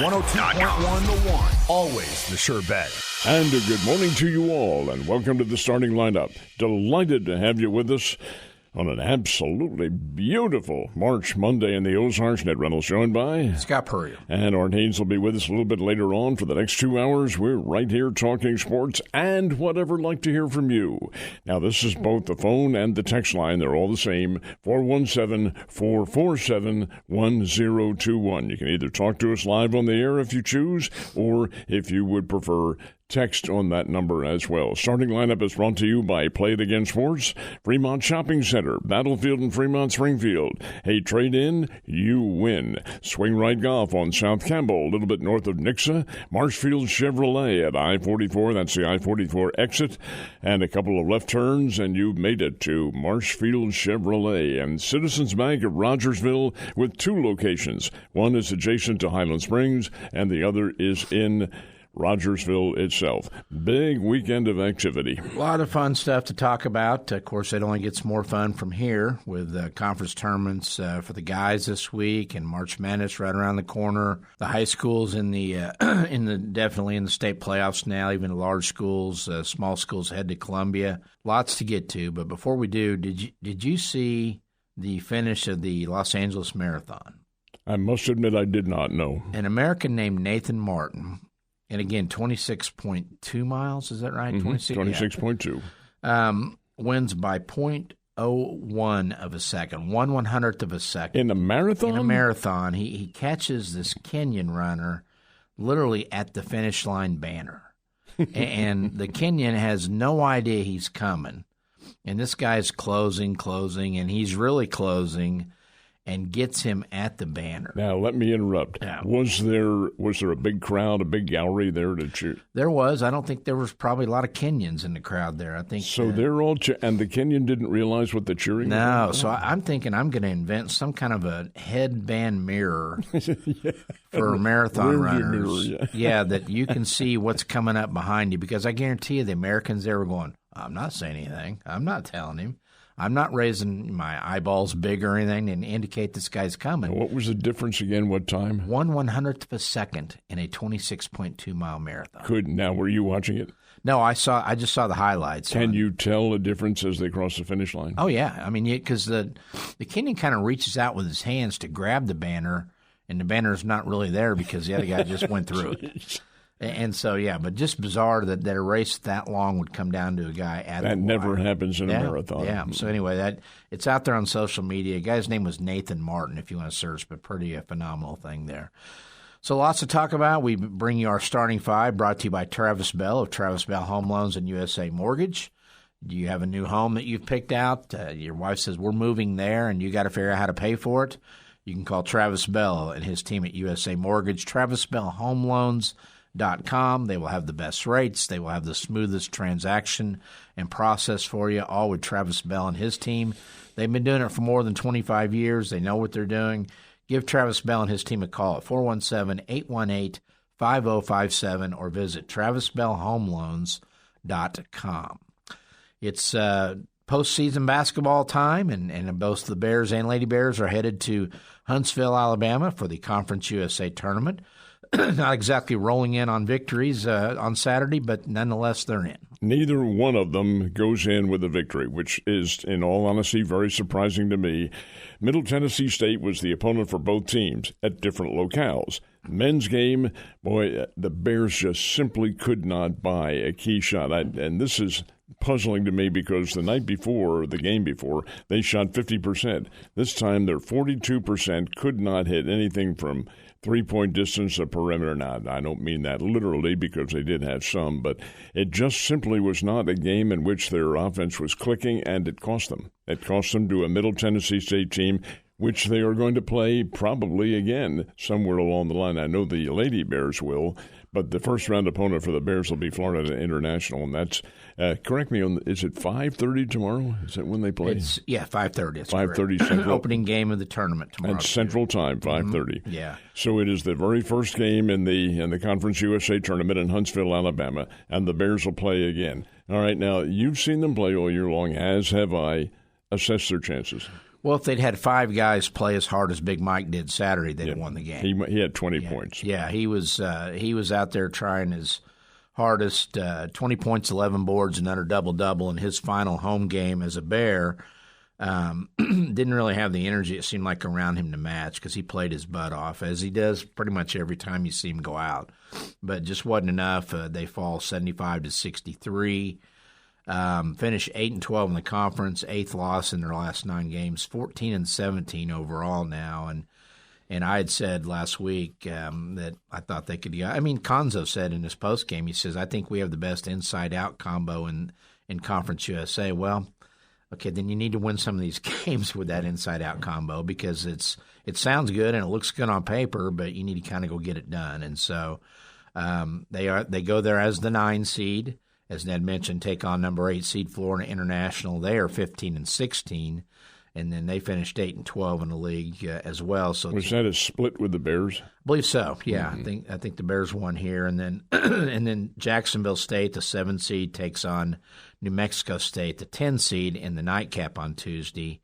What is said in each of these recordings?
102.1 The One. Always the sure bet. And a good morning to you all, and welcome to the starting lineup. Delighted to have you with us on an absolutely beautiful March Monday in the Ozarks. Ned Reynolds joined by Scott Purrier. And Art Haynes will be with us a little bit later on for the next 2 hours. We're right here talking sports and whatever like to hear from you. Now, this is both the phone and the text line. They're all the same, 417-447-1021. You can either talk to us live on the air if you choose, or if you would prefer, text on that number as well. Starting lineup is brought to you by Play It Again Sports, Fremont Shopping Center, Battlefield and Fremont Springfield. Hey, trade in, you win. Swing Right Golf on South Campbell, a little bit north of Nixa. Marshfield Chevrolet at I-44, that's the I-44 exit, and a couple of left turns, and you've made it to Marshfield Chevrolet. And Citizens Bank of Rogersville with 2 locations. One is adjacent to Highland Springs, and the other is in Rogersville itself. Big weekend of activity. A lot of fun stuff to talk about. Of course, it only gets more fun from here with conference tournaments for the guys this week, and March Madness right around the corner. The high schools in the definitely in the state playoffs now. Even the large schools, small schools head to Columbia. Lots to get to. But before we do, did you see the finish of the Los Angeles Marathon? I must admit I did not know. An American named Nathan Martin. And again, 26.2 miles, is that right? 26.2. Wins by 0.01 of a second, 1/100th of a second. In a marathon? In a marathon. He catches this Kenyan runner literally at the finish line banner. And the Kenyan has no idea he's coming. And this guy's closing, and he's really closing, and gets him at the banner. Now, let me interrupt. Yeah. Was there a big crowd, a big gallery there to cheer? There was. I don't think there was probably a lot of Kenyans in the crowd there. I think so. They're all and the Kenyan didn't realize what the cheering was. No. So I'm thinking I'm going to invent some kind of a headband mirror for marathon runners. Mirror, yeah, that you can see what's coming up behind you, because I guarantee you the Americans there were going, I'm not saying anything. I'm not telling him. I'm not raising my eyeballs big or anything to indicate this guy's coming. What was the difference again? What time? 1/100th of a second in a 26.2-mile marathon. Now, were you watching it? No, I just saw the highlights. Can you tell a difference as they cross the finish line? Oh, yeah. I mean, because the Kenyan kind of reaches out with his hands to grab the banner, and the banner's not really there because the other guy just went through it. And so, yeah, but just bizarre that a race that long would come down to a guy at that the never wire. happens in a marathon. Yeah. So anyway, it's out there on social media. The guy's name was Nathan Martin, if you want to search, but pretty phenomenal thing there. So lots to talk about. We bring you our starting 5, brought to you by Travis Bell of Travis Bell Home Loans and USA Mortgage. Do you have a new home that you've picked out? Your wife says, we're moving there, and you got to figure out how to pay for it. You can call Travis Bell and his team at USA Mortgage, Travis Bell Home Loans. .com. They will have the best rates. They will have the smoothest transaction and process for you, all with Travis Bell and his team. They've been doing it for more than 25 years. They know what they're doing. Give Travis Bell and his team a call at 417-818-5057 or visit travisbellhomeloans.com. It's postseason basketball time, and both the Bears and Lady Bears are headed to Huntsville, Alabama for the Conference USA tournament. Not exactly rolling in on victories on Saturday, but nonetheless, they're in. Neither one of them goes in with a victory, which is, in all honesty, very surprising to me. Middle Tennessee State was the opponent for both teams at different locales. Men's game, boy, the Bears just simply could not buy a key shot. And this is puzzling to me because the night before, the game before, they shot 50%. This time they're 42%, could not hit anything from three-point distance of perimeter. Now, I don't mean that literally because they did have some, but it just simply was not a game in which their offense was clicking, and it cost them. It cost them to a Middle Tennessee State team, which they are going to play probably again somewhere along the line. I know the Lady Bears will, but the first-round opponent for the Bears will be Florida International, and that's, correct me, is it 5:30 tomorrow? Is that when they play? 5:30. 5:30 Central. Opening game of the tournament tomorrow. And Central Time, 5:30. Mm-hmm. Yeah. So it is the very first game in the Conference USA tournament in Huntsville, Alabama, and the Bears will play again. All right, now, you've seen them play all year long, as have I. Assess their chances. Well, if they'd had 5 guys play as hard as Big Mike did Saturday, they'd have won the game. He had 20 points. Yeah, he was out there trying his hardest, 20 points, 11 boards, another double-double in his final home game as a Bear. Didn't really have the energy, it seemed like, around him to match because he played his butt off, as he does pretty much every time you see him go out. But just wasn't enough. They fall 75-63. Finished 8-12 in the conference, 8th loss in their last 9 games, 14-17 overall now. And I had said last week that I thought they could. I mean, Konzo said in his post game, he says, "I think we have the best inside-out combo in Conference USA." Well, okay, then you need to win some of these games with that inside-out combo because it sounds good and it looks good on paper, but you need to kind of go get it done. And so they go there as the 9 seed. As Ned mentioned, take on number 8 seed Florida International. They are 15-16, and then they finished 8-12 in the league as well. So was that a split with the Bears? I believe so. Yeah, I think the Bears won here, and then and then Jacksonville State, the 7 seed, takes on New Mexico State, the 10 seed, in the nightcap on Tuesday.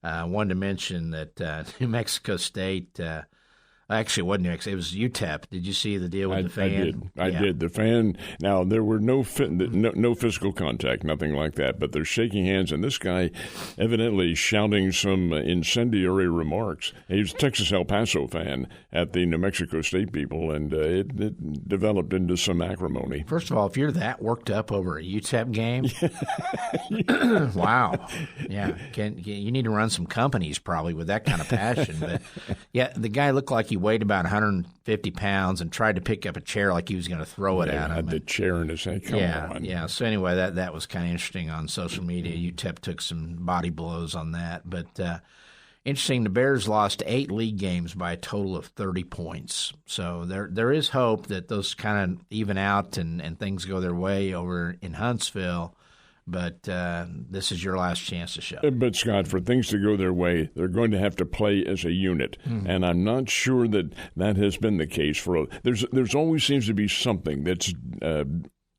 Wanted to mention that New Mexico State. Actually, it wasn't New Mexico. It was UTEP. Did you see the deal with the fan? I did. The fan. Now, there were no physical contact, nothing like that, but they're shaking hands, and this guy evidently shouting some incendiary remarks. He was a Texas El Paso fan at the New Mexico State people, and it developed into some acrimony. First of all, if you're that worked up over a UTEP game, wow. Yeah, you need to run some companies probably with that kind of passion. But, yeah, the guy looked like he weighed about 150 pounds and tried to pick up a chair like he was going to throw it at him. Had the chair in his hand. Come on. Yeah. So anyway, that was kind of interesting on social media. UTEP took some body blows on that. But interesting, the Bears lost 8 league games by a total of 30 points. So there is hope that those kind of even out and things go their way over in Huntsville. But this is your last chance to show. But, Scott, for things to go their way, they're going to have to play as a unit. Mm-hmm. And I'm not sure that has been the case. There's always seems to be something that's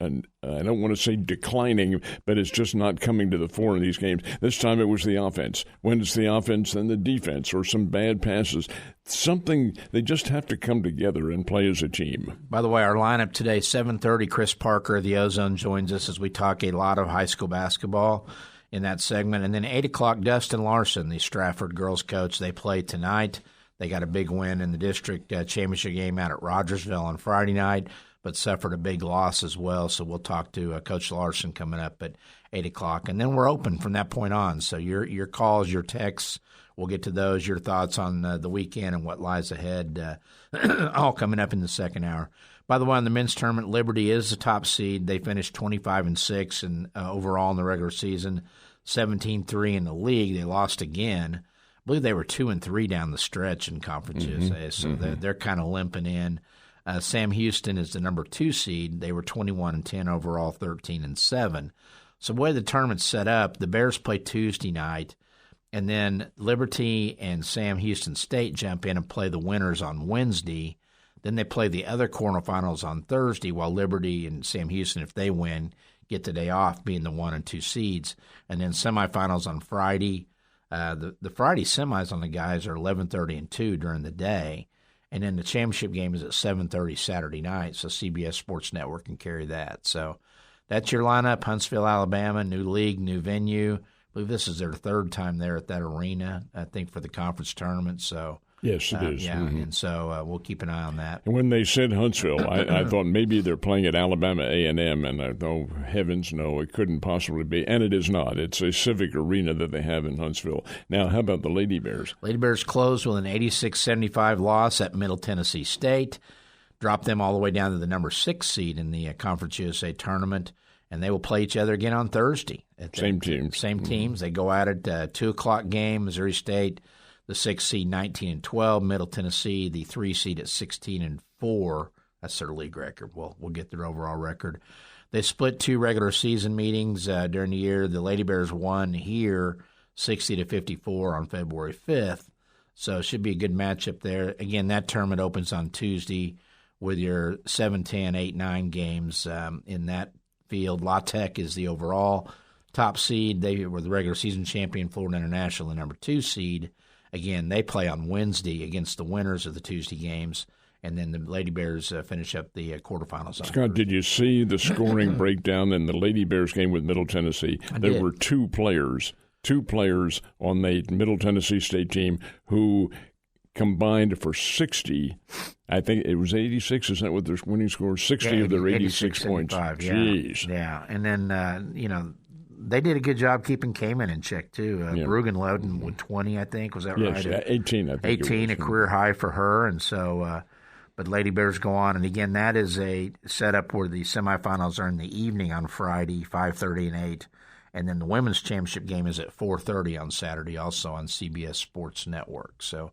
and I don't want to say declining, but it's just not coming to the fore in these games. This time it was the offense. When it's the offense, then the defense, or some bad passes. Something, they just have to come together and play as a team. By the way, our lineup today, 7:30, Chris Parker of the Ozone joins us as we talk a lot of high school basketball in that segment. And then 8 o'clock, Dustin Larson, the Stratford girls coach. They play tonight. They got a big win in the district championship game out at Rogersville on Friday night, but suffered a big loss as well. So we'll talk to Coach Larson coming up at 8 o'clock. And then we're open from that point on. So your calls, your texts, we'll get to those, your thoughts on the weekend and what lies ahead, all coming up in the second hour. By the way, on the men's tournament, Liberty is the top seed. They finished 25-6 and overall in the regular season, 17-3 in the league. They lost again. I believe they were 2-3 down the stretch in Conference USA, so they're kind of limping in. Sam Houston is the number 2 seed. They were 21-10 overall, 13-7. So the way the tournament's set up, the Bears play Tuesday night, and then Liberty and Sam Houston State jump in and play the winners on Wednesday. Then they play the other quarterfinals on Thursday, while Liberty and Sam Houston, if they win, get the day off, being the 1 and 2 seeds. And then semifinals on Friday. The Friday semis on the guys are 11:30 and 2 during the day. And then the championship game is at 7:30 Saturday night, so CBS Sports Network can carry that. So that's your lineup, Huntsville, Alabama, new league, new venue. I believe this is their 3rd time there at that arena, I think, for the conference tournament. So yes, it is. Yeah, and so we'll keep an eye on that. And when they said Huntsville, I thought maybe they're playing at Alabama A&M, and I thought, heavens no, it couldn't possibly be. And it is not. It's a civic arena that they have in Huntsville. Now, how about the Lady Bears? Lady Bears closed with an 86-75 loss at Middle Tennessee State, dropped them all the way down to the number 6 seed in the Conference USA tournament, and they will play each other again on Thursday. Same teams. Same teams. They go at it, 2 o'clock game, Missouri State, the 6 seed 19-12, Middle Tennessee, the 3 seed at 16-4. That's their league record. We'll get their overall record. They split 2 regular season meetings during the year. The Lady Bears won here 60-54 on February 5th. So it should be a good matchup there. Again, that tournament opens on Tuesday with your 7-10, 8-9 games in that field. La Tech is the overall top seed. They were the regular season champion, Florida International, the number 2 seed. Again, they play on Wednesday against the winners of the Tuesday games, and then the Lady Bears finish up the quarterfinals. Scott, did you see the scoring breakdown in the Lady Bears game with Middle Tennessee? There were two players on the Middle Tennessee State team who combined for 60. I think it was 86. Is that what their winning score? 60 of their 86 points. Jeez. Yeah. And then, they did a good job keeping Kamen in check, too. Brugan Loden with 20, I think. Was that right? Yes, 18, I think. 18, a career high for her. And so, but Lady Bears go on. And, again, that is a setup where the semifinals are in the evening on Friday, 5:30 and 8. And then the women's championship game is at 4:30 on Saturday, also on CBS Sports Network. So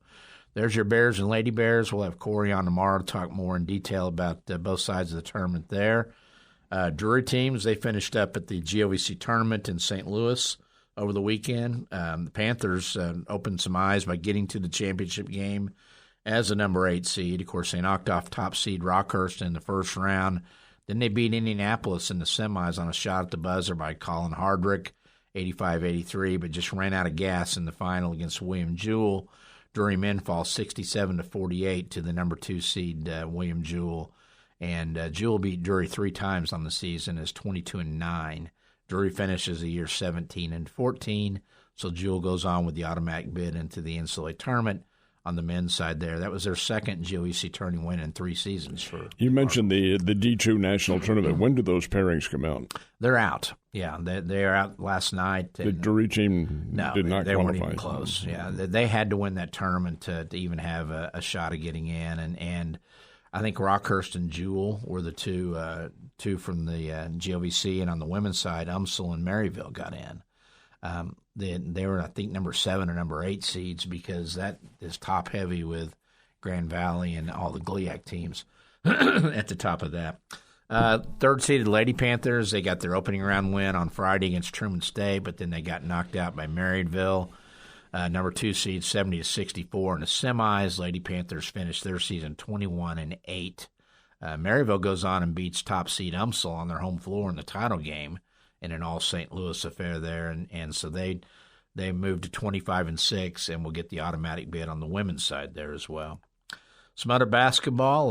there's your Bears and Lady Bears. We'll have Corey on tomorrow to talk more in detail about both sides of the tournament there. Drury teams, they finished up at the GOVC tournament in St. Louis over the weekend. The Panthers opened some eyes by getting to the championship game as a number 8 seed. Of course, they knocked off top seed Rockhurst in the first round. Then they beat Indianapolis in the semis on a shot at the buzzer by Colin Hardrick, 85-83, but just ran out of gas in the final against William Jewell. Drury men fall 67-48 to the number 2 seed William Jewell. And Jewell beat Drury 3 times on the season as 22-9. Drury finishes the year 17-14, so Jewell goes on with the automatic bid into the NCAA tournament on the men's side there. That was their second GOEC tourney win in 3 seasons. You mentioned the D2 national tournament. When do those pairings come out? They're out. Yeah, they are out last night. The Drury team did not qualify. They weren't even close. Yeah, they had to win that tournament to even have a shot of getting in, and I think Rockhurst and Jewell were the two from the GOVC, and on the women's side, Umsel and Maryville got in. They were, I think, number 7 or number 8 seeds because that is top heavy with Grand Valley and all the GLIAC teams at the top of that. Third seeded Lady Panthers, they got their opening round win on Friday against Truman State, but then they got knocked out by Marysville. Number 2 seed 70-64 in the semis. Lady Panthers finished their season 21-8. Maryville goes on and beats top seed Umsel on their home floor in the title game in an all St. Louis affair there, and so they moved to 25-6 and will get the automatic bid on the women's side there as well. Some other basketball,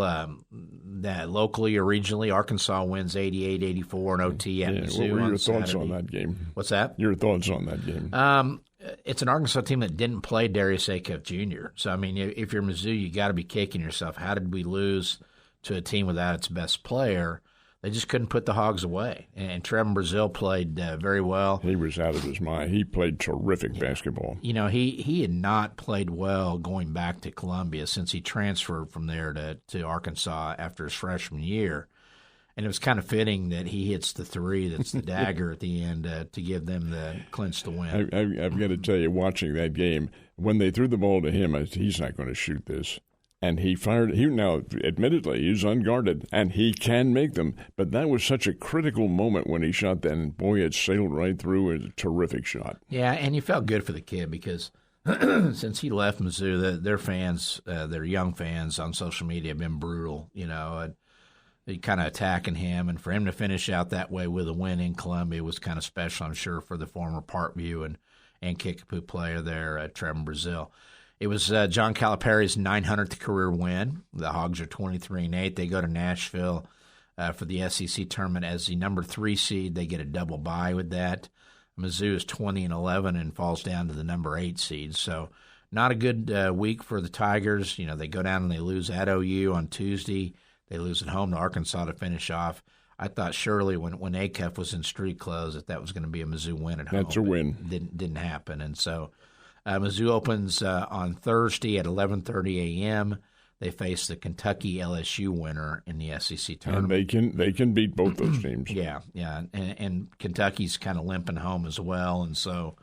that locally or regionally, Arkansas wins 88-84 in OT at Mizzou. What were your thoughts Saturday. on that game? What's that? Your thoughts on that game? It's an Arkansas team that didn't play Darius Acuff Jr. So, I mean, if you're Mizzou, you got to be kicking yourself. How did we lose to a team without its best player? They just couldn't put the Hogs away. And Trevin Brazil played very well. He was out of his mind. He played terrific basketball. You know, he had not played well going back to Columbia since he transferred from there to Arkansas after his freshman year. And it was kind of fitting that he hits the 3 that's the dagger at the end to give them the clinch the win. I've got to tell you, watching that game, when they threw the ball to him, I said, he's not going to shoot this. And he fired. Now, admittedly, he's unguarded, and he can make them. But that was such a critical moment when he shot that, and boy, it sailed right through. It was a terrific shot. Yeah, and you felt good for the kid because since he left Mizzou, their fans, their young fans on social media have been brutal, you know, kind of attacking him. And for him to finish out that way with a win in Columbia was kind of special, I'm sure, for the former Parkview and Kickapoo player there, Trevin Brazil. It was John Calipari's 900th career win. The Hogs are 23-8. They go to Nashville for the SEC tournament as the number 3 seed. They get a double bye with that. Mizzou is 20-11 and falls down to the number 8 seed. So not a good week for the Tigers. You know, they go down and they lose at OU on Tuesday. They lose at home to Arkansas to finish off. I thought surely when Acuff was in street clothes that was going to be a Mizzou win at home. That's a win. Didn't happen, and so. Mizzou opens on Thursday at 11:30 a.m. They face the Kentucky LSU winner in the SEC tournament. And they can beat both those teams. Yeah. And Kentucky's kind of limping home as well, and so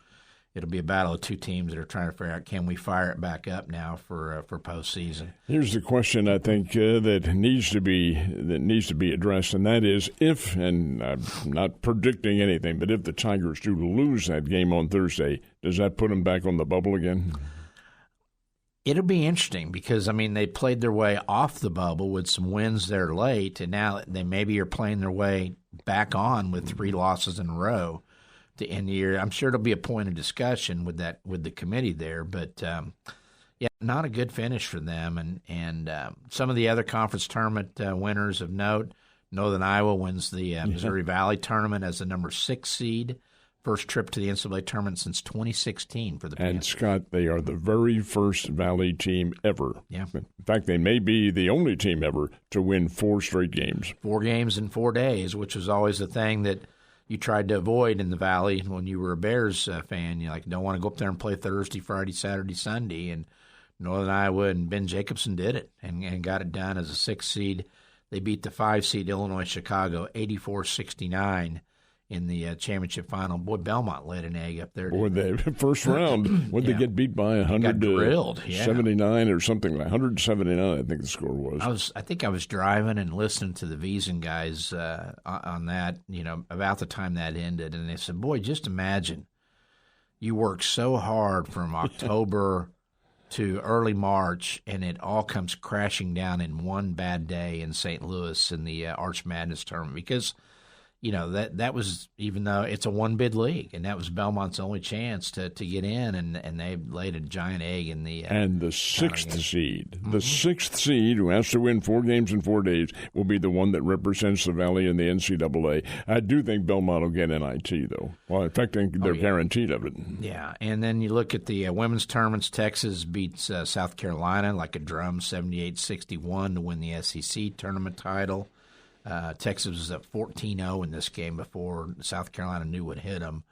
it'll be a battle of 2 teams that are trying to figure out, can we fire it back up now for postseason? Here's the question I think that needs to be addressed, and that is if, and I'm not predicting anything, but if the Tigers do lose that game on Thursday, does that put them back on the bubble again? It'll be interesting because, I mean, they played their way off the bubble with some wins there late, and now they maybe are playing their way back on with 3 losses in a row to end the year. I'm sure it'll be a point of discussion with the committee there, but yeah, not a good finish for them. And some of the other conference tournament winners of note, Northern Iowa wins the Missouri Valley tournament as the number 6 seed. First trip to the NCAA tournament since 2016 for the Panthers. And, Scott, they are the very first Valley team ever. Yeah. In fact, they may be the only team ever to win 4 straight games. 4 games in 4 days, which was always the thing that you tried to avoid in the Valley when you were a Bears fan. You don't want to go up there and play Thursday, Friday, Saturday, Sunday. And Northern Iowa and Ben Jacobson did it and got it done as a 6 seed. They beat the 5 seed Illinois Chicago 84-69. In the championship final. Boy, Belmont laid an egg up there. Boy, the first round, they get beat by 179 or something like 179, I think the score was. I think I was driving and listening to the Wiesen guys on that, about the time that ended, and they said, boy, just imagine you work so hard from October to early March, and it all comes crashing down in one bad day in St. Louis in the Arch Madness tournament because – that was, even though it's a 1-bid league, and that was Belmont's only chance to get in, and they laid a giant egg in the and the 6th seed, the 6th seed who has to win 4 games in 4 days will be the one that represents the Valley in the NCAA. I do think Belmont will get NIT though. Well, in fact, I think they're guaranteed of it. Yeah, and then you look at the women's tournaments. Texas beats South Carolina like a drum, 78-61 to win the SEC tournament title. Texas was at 14-0 in this game before South Carolina knew what hit them.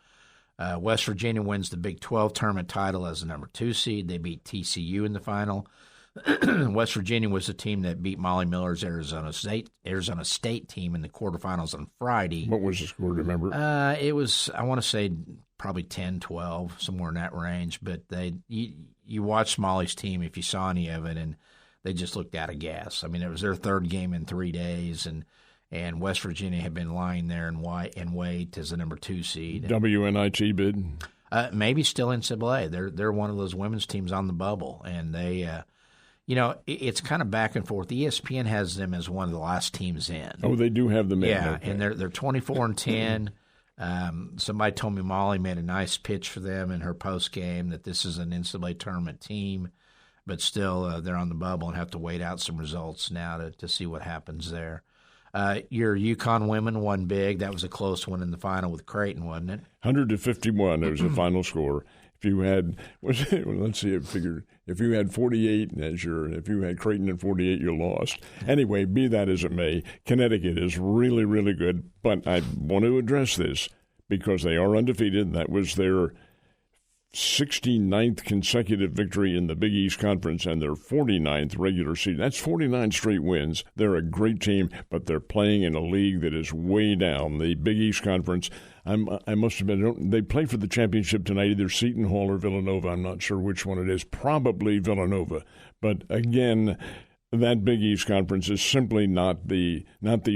West Virginia wins the Big 12 tournament title as the number 2 seed. They beat TCU in the final. West Virginia was the team that beat Molly Miller's Arizona State team in the quarterfinals on Friday. What was the score, remember? It was, I want to say, probably 10-12, somewhere in that range. But you watched Molly's team, if you saw any of it, and they just looked out of gas. I mean, it was their 3rd game in 3 days, and West Virginia had been lying there in wait as the number 2 seed. WNIT bid? Maybe still NCAA. They're one of those women's teams on the bubble, and they, it's kind of back and forth. ESPN has them as one of the last teams in. Oh, they do have them in. Yeah, okay. And they're 24-10. Somebody told me Molly made a nice pitch for them in her post game that this is an NCAA tournament team. But still, they're on the bubble and have to wait out some results now to see what happens there. Your UConn women won big. That was a close one in the final with Creighton, wasn't it? 100-51. It was the final score. If you had, let's see, if you had 48 if you had Creighton at 48, you lost. Anyway, be that as it may, Connecticut is really, really good. But I want to address this because they are undefeated. That was their 69th consecutive victory in the Big East Conference and their 49th regular season. That's 49 straight wins. They're a great team, but they're playing in a league that is way down. The Big East Conference, I must admit, they play for the championship tonight, either Seton Hall or Villanova. I'm not sure which one it is. Probably Villanova. But again, that Big East Conference is simply not the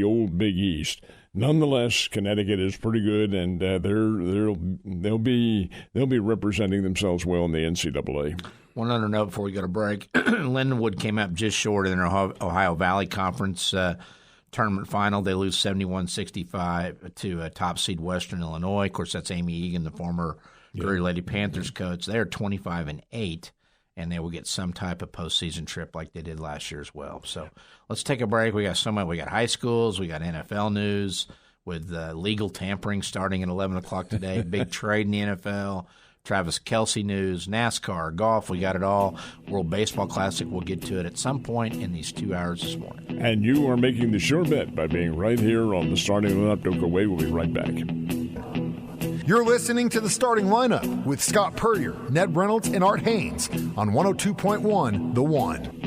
old Big East. Nonetheless, Connecticut is pretty good, and they'll be representing themselves well in the NCAA. One other note before we go to break: Lindenwood came up just short in their Ohio Valley Conference tournament final. They lose 71-65 to top seed Western Illinois. Of course, that's Amy Egan, the former Great Lady Panthers coach. They are 25-8. And they will get some type of postseason trip like they did last year as well. So let's take a break. We got We got high schools. We got NFL news with legal tampering starting at 11 o'clock today. Big trade in the NFL. Travis Kelce news, NASCAR, golf. We got it all. World Baseball Classic. We'll get to it at some point in these 2 hours this morning. And you are making the sure bet by being right here on the starting lineup. Don't go away. We'll be right back. You're listening to The Starting Lineup with Scott Purrier, Ned Reynolds, and Art Haynes on 102.1 The One.